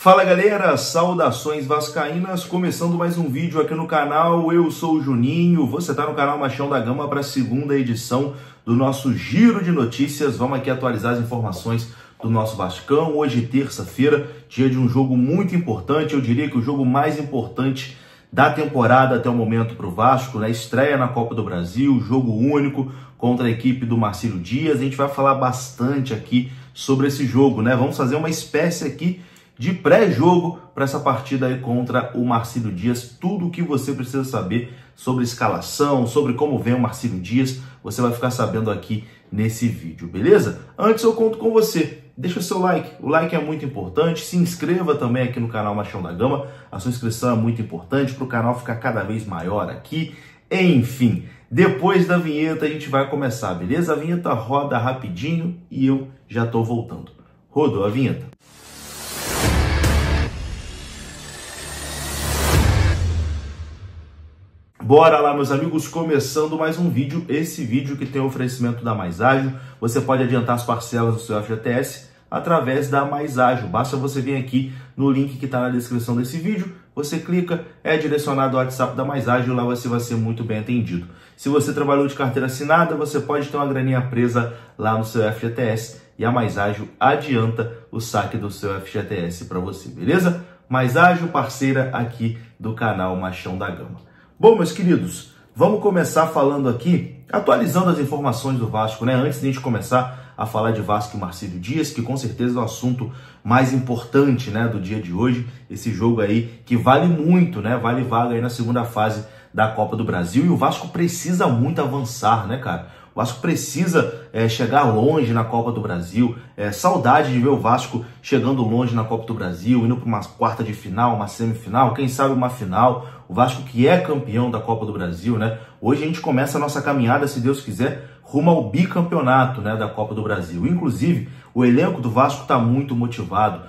Fala galera, saudações vascaínas, começando mais um vídeo aqui no canal. Eu sou o Juninho, você está no canal Machão da Gama para a segunda edição do nosso Giro de Notícias. Vamos aqui atualizar as informações do nosso Vascão. Hoje, terça-feira, dia de um jogo muito importante, eu diria que o jogo mais importante da temporada até o momento para o Vasco, né? Estreia na Copa do Brasil, jogo único contra a equipe do Marcílio Dias. A gente vai falar bastante aqui sobre esse jogo, né? Vamos fazer uma espécie aqui de pré-jogo para essa partida aí contra o Marcílio Dias. Tudo o que você precisa saber sobre escalação, sobre como vem o Marcílio Dias, você vai ficar sabendo aqui nesse vídeo, beleza? Antes eu conto com você, deixa o seu like, o like é muito importante, se inscreva também aqui no canal Machão da Gama, a sua inscrição é muito importante para o canal ficar cada vez maior aqui. Enfim, depois da vinheta a gente vai começar, beleza? A vinheta roda rapidinho e eu já tô voltando. Rodou a vinheta. Bora lá, meus amigos, começando mais um vídeo. Esse vídeo que tem oferecimento da Mais Ágil. Você pode adiantar as parcelas do seu FGTS através da Mais Ágil. Basta você vir aqui no link que está na descrição desse vídeo. Você clica, é direcionado ao WhatsApp da Mais Ágil, lá você vai ser muito bem atendido. Se você trabalhou de carteira assinada, você pode ter uma graninha presa lá no seu FGTS e a Mais Ágil adianta o saque do seu FGTS para você, beleza? Mais Ágil, parceira aqui do canal Machão da Gama. Bom, meus queridos, vamos começar falando aqui, atualizando as informações do Vasco, né? Antes de a gente começar a falar de Vasco e Marcílio Dias, que com certeza é o assunto mais importante, né, do dia de hoje. Esse jogo aí que vale muito, né? Vale vaga aí na segunda fase da Copa do Brasil. E o Vasco precisa muito avançar, né, cara? O Vasco precisa chegar longe na Copa do Brasil. Saudade de ver o Vasco chegando longe na Copa do Brasil, indo para uma quarta de final, uma semifinal, quem sabe uma final. O Vasco que é campeão da Copa do Brasil, né? Hoje a gente começa a nossa caminhada, se Deus quiser, rumo ao bicampeonato, né, da Copa do Brasil. Inclusive, o elenco do Vasco está muito motivado.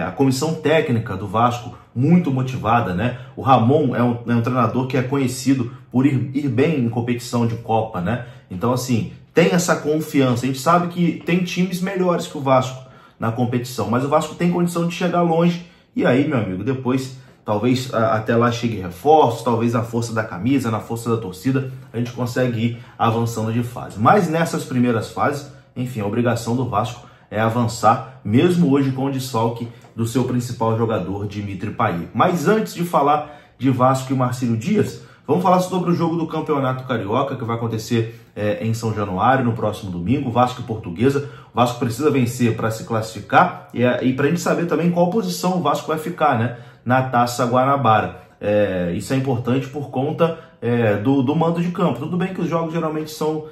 A comissão técnica do Vasco muito motivada, né? O Ramon é um treinador que é conhecido por ir bem em competição de Copa, né? Então, assim, tem essa confiança. A gente sabe que tem times melhores que o Vasco na competição, mas o Vasco tem condição de chegar longe. E aí, meu amigo, depois, talvez até lá chegue reforço, talvez na força da camisa, na força da torcida, a gente consegue ir avançando de fase. Mas nessas primeiras fases, enfim, a obrigação do Vasco é avançar, mesmo hoje com o desfalque do seu principal jogador, Dimitri Payet. Mas antes de falar de Vasco e Marcílio Dias, vamos falar sobre o jogo do Campeonato Carioca, que vai acontecer em São Januário, no próximo domingo, Vasco e Portuguesa. O Vasco precisa vencer para se classificar e para a gente saber também qual posição o Vasco vai ficar, né, na Taça Guanabara. Isso é importante por conta do mando de campo. Tudo bem que os jogos geralmente são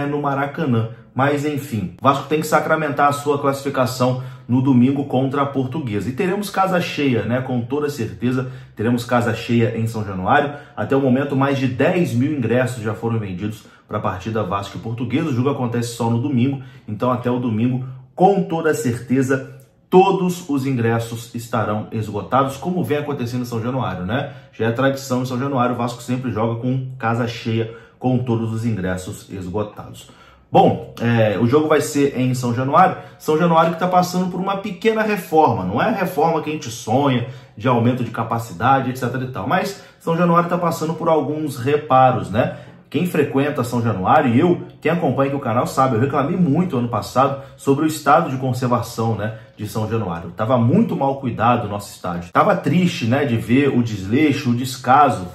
no Maracanã, mas enfim, o Vasco tem que sacramentar a sua classificação no domingo contra a Portuguesa. E teremos casa cheia, né? Com toda certeza, teremos casa cheia em São Januário. Até o momento, mais de 10 mil ingressos já foram vendidos para a partida Vasco e Portuguesa. O jogo acontece só no domingo, então até o domingo, com toda certeza, todos os ingressos estarão esgotados, como vem acontecendo em São Januário, né? Já é tradição em São Januário, o Vasco sempre joga com casa cheia, com todos os ingressos esgotados. Bom, o jogo vai ser em São Januário. São Januário que está passando por uma pequena reforma. Não é a reforma que a gente sonha, de aumento de capacidade, etc e tal. Mas São Januário está passando por alguns reparos, né? Quem frequenta São Januário, e quem acompanha aqui o canal sabe, eu reclamei muito ano passado sobre o estado de conservação, né, de São Januário. Estava muito mal cuidado o nosso estádio. Estava triste, né, de ver o desleixo, o descaso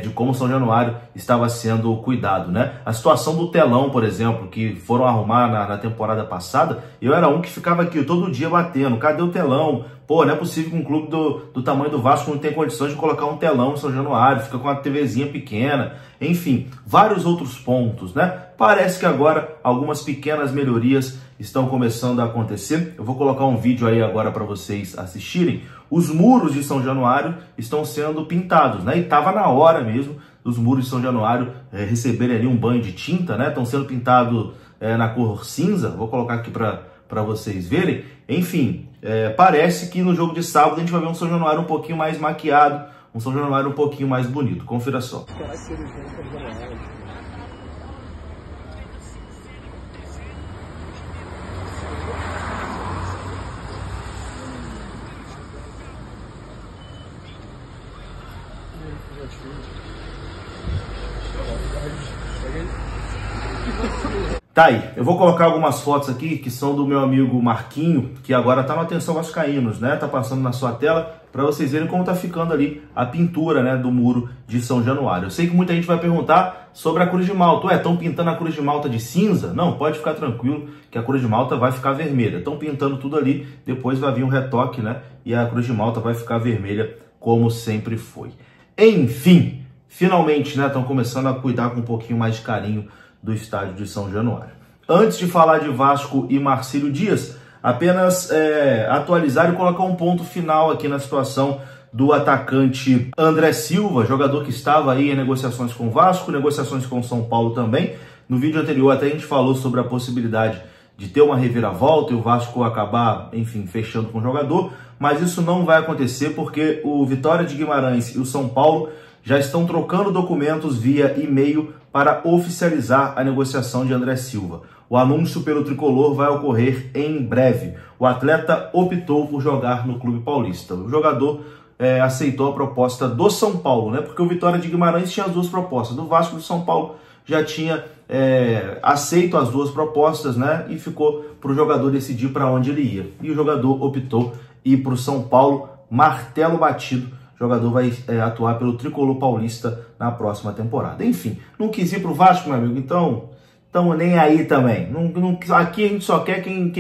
de como São Januário estava sendo cuidado, né? A situação do telão, por exemplo, que foram arrumar na temporada passada, eu era um que ficava aqui todo dia batendo, cadê o telão? Pô, não é possível que um clube do tamanho do Vasco não tenha condições de colocar um telão em São Januário, fica com uma TVzinha pequena, enfim, vários outros pontos, né? Parece que agora algumas pequenas melhorias estão começando a acontecer. Eu vou colocar um vídeo aí agora para vocês assistirem. Os muros de São Januário estão sendo pintados, né? E estava na hora mesmo dos muros de São Januário receberem ali um banho de tinta, né? Estão sendo pintados na cor cinza. Vou colocar aqui para vocês verem. Enfim, parece que no jogo de sábado a gente vai ver um São Januário um pouquinho mais maquiado, um São Januário um pouquinho mais bonito. Confira só. Tá aí, eu vou colocar algumas fotos aqui que são do meu amigo Marquinho, que agora tá no Atenção Vascaínos, né? Tá passando na sua tela para vocês verem como tá ficando ali a pintura, né, do muro de São Januário. Eu sei que muita gente vai perguntar sobre a Cruz de Malta. Ué, estão pintando a Cruz de Malta de cinza? Não, pode ficar tranquilo que a Cruz de Malta vai ficar vermelha. Estão pintando tudo ali, depois vai vir um retoque, né? E a Cruz de Malta vai ficar vermelha como sempre foi. Enfim, finalmente, né, estão começando a cuidar com um pouquinho mais de carinho do estádio de São Januário. Antes de falar de Vasco e Marcílio Dias, apenas atualizar e colocar um ponto final aqui na situação do atacante André Silva, jogador que estava aí em negociações com o Vasco, negociações com o São Paulo também. No vídeo anterior até a gente falou sobre a possibilidade de ter uma reviravolta e o Vasco acabar, enfim, fechando com o jogador, mas isso não vai acontecer porque o Vitória de Guimarães e o São Paulo já estão trocando documentos via e-mail para oficializar a negociação de André Silva. O anúncio pelo tricolor vai ocorrer em breve. O atleta optou por jogar no Clube Paulista. O jogador aceitou a proposta do São Paulo, né? Porque o Vitória de Guimarães tinha as duas propostas. Do Vasco e do São Paulo já tinha aceito as duas propostas, né? E ficou para o jogador decidir para onde ele ia. E o jogador optou ir para o São Paulo, martelo batido. O jogador vai atuar pelo tricolor paulista na próxima temporada. Enfim, não quis ir para o Vasco, meu amigo, então nem aí também. Aqui a gente só quer quem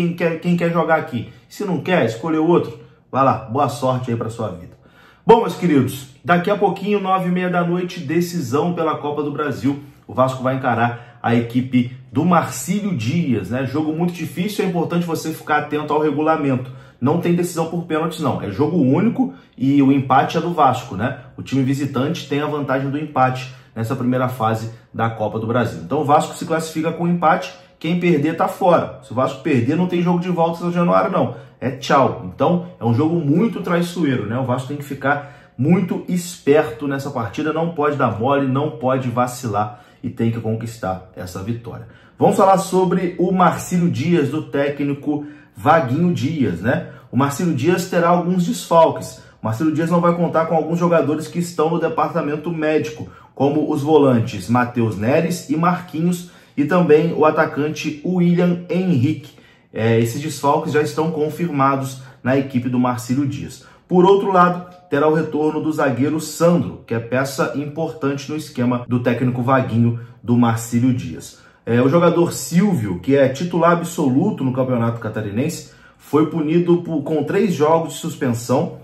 quer jogar aqui. Se não quer, escolher outro. Vai lá, boa sorte aí para sua vida. Bom, meus queridos, daqui a pouquinho, 9h30 da noite, decisão pela Copa do Brasil. O Vasco vai encarar a equipe do Marcílio Dias, né? Jogo muito difícil, é importante você ficar atento ao regulamento. Não tem decisão por pênaltis, não. É jogo único e o empate é do Vasco, né? O time visitante tem a vantagem do empate nessa primeira fase da Copa do Brasil. Então o Vasco se classifica com empate, quem perder tá fora. Se o Vasco perder, não tem jogo de volta em São Januário, não. É tchau. Então é um jogo muito traiçoeiro, né? O Vasco tem que ficar muito esperto nessa partida, não pode dar mole, não pode vacilar e tem que conquistar essa vitória. Vamos falar sobre o Marcílio Dias, do técnico Vaguinho Dias, né? O Marcílio Dias terá alguns desfalques. O Marcílio Dias não vai contar com alguns jogadores que estão no departamento médico, como os volantes Matheus Neres e Marquinhos, e também o atacante William Henrique. Esses desfalques já estão confirmados na equipe do Marcílio Dias. Por outro lado, terá o retorno do zagueiro Sandro, que é peça importante no esquema do técnico Vaguinho do Marcílio Dias. O jogador Silvio, que é titular absoluto no Campeonato Catarinense, foi punido com 3 jogos de suspensão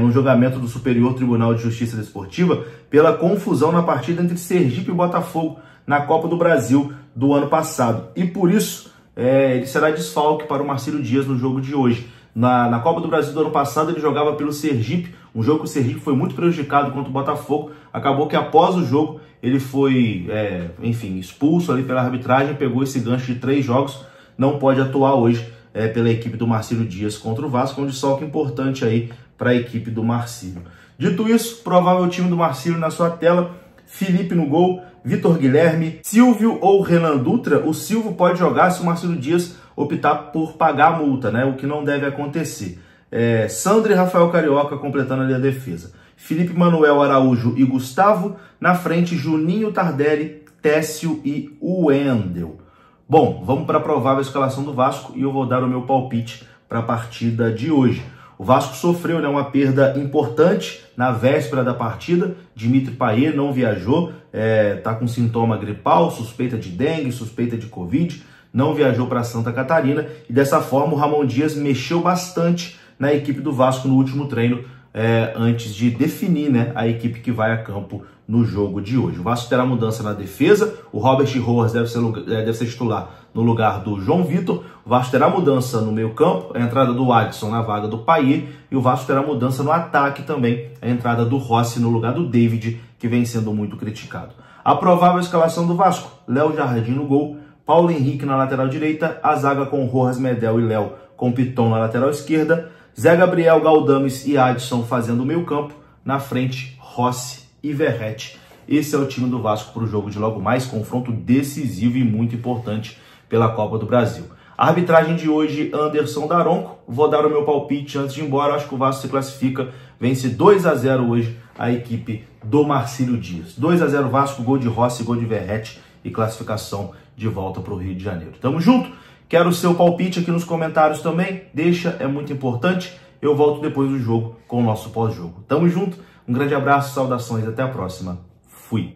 no julgamento do Superior Tribunal de Justiça Desportiva pela confusão na partida entre Sergipe e Botafogo na Copa do Brasil do ano passado. E por isso, ele será desfalque para o Marcílio Dias no jogo de hoje. Na Copa do Brasil do ano passado, ele jogava pelo Sergipe, um jogo que o Sergipe foi muito prejudicado contra o Botafogo. Acabou que após o jogo, ele foi, enfim, expulso ali pela arbitragem, pegou esse gancho de 3 jogos, não pode atuar hoje pela equipe do Marcílio Dias contra o Vasco, um desfalque importante aí para a equipe do Marcílio. Dito isso, provável time do Marcílio na sua tela: Felipe no gol, Vitor Guilherme, Silvio ou Renan Dutra. O Silvio pode jogar se o Marcílio Dias optar por pagar a multa, né? O que não deve acontecer. Sandro e Rafael Carioca completando ali a defesa. Felipe Manuel Araújo e Gustavo. Na frente, Juninho Tardelli, Técio e Wendel. Bom, vamos para a provável escalação do Vasco e eu vou dar o meu palpite para a partida de hoje. O Vasco sofreu, né, uma perda importante na véspera da partida. Dimitri Payet não viajou, está com sintoma gripal, suspeita de dengue, suspeita de Covid, não viajou para Santa Catarina e dessa forma o Ramon Dias mexeu bastante na equipe do Vasco no último treino, antes de definir, né, a equipe que vai a campo no jogo de hoje. O Vasco terá mudança na defesa, o Robert Rojas deve ser titular no lugar do João Vitor. O Vasco terá mudança no meio campo, a entrada do Adson na vaga do Payet, e o Vasco terá mudança no ataque também, a entrada do Rossi no lugar do David, que vem sendo muito criticado. A provável escalação do Vasco: Léo Jardim no gol, Paulo Henrique na lateral direita, a zaga com Rojas, Medel e Léo com Piton na lateral esquerda, Zé Gabriel, Galdames e Adson fazendo o meio campo, na frente Rossi e Verratti. Esse é o time do Vasco para o jogo de logo mais, confronto decisivo e muito importante pela Copa do Brasil. A arbitragem de hoje, Anderson Daronco. Vou dar o meu palpite antes de ir embora. Acho que o Vasco se classifica, vence 2-0 hoje a equipe do Marcílio Dias. 2-0 Vasco, gol de Rossi, gol de Verratti e classificação de volta para o Rio de Janeiro. Tamo junto? Quero o seu palpite aqui nos comentários também. Deixa, é muito importante. Eu volto depois do jogo com o nosso pós-jogo. Tamo junto? Um grande abraço, saudações, até a próxima. Fui!